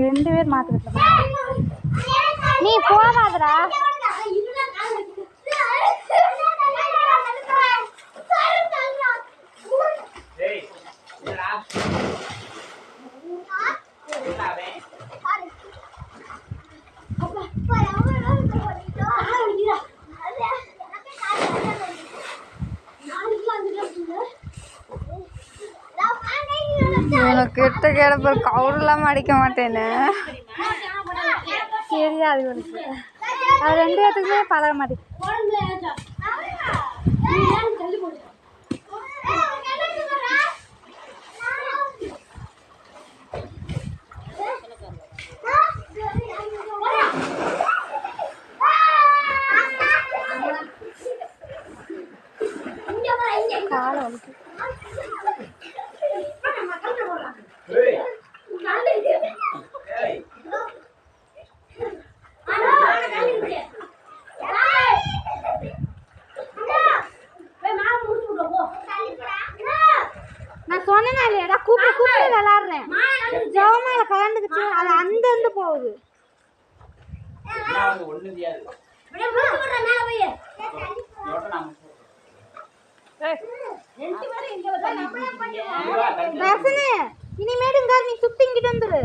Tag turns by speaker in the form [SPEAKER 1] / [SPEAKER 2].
[SPEAKER 1] ரெண்டு பேர் மாத்திக்கிட்டு நீ போகாதடா. கிட்ட கிடப்ப கவுரெல்லாம் அடிக்க மாட்டேன்னு தெரியாது உனக்கு. அது ரெண்டு பேர்த்துக்குமே பழக மாட்டேன். காலை வலிக்கு. நான் சொன்னேன் இல்லையாடா கூப்பிட்டு கூப்பிட்டு விளாடுறேன். ஜவமால கலந்துக்குச்சு அது அந்த போகுது. ரசனே இனிமேட்டு இங்க நீ சுத்தி இங்கிட்டு வந்துரு.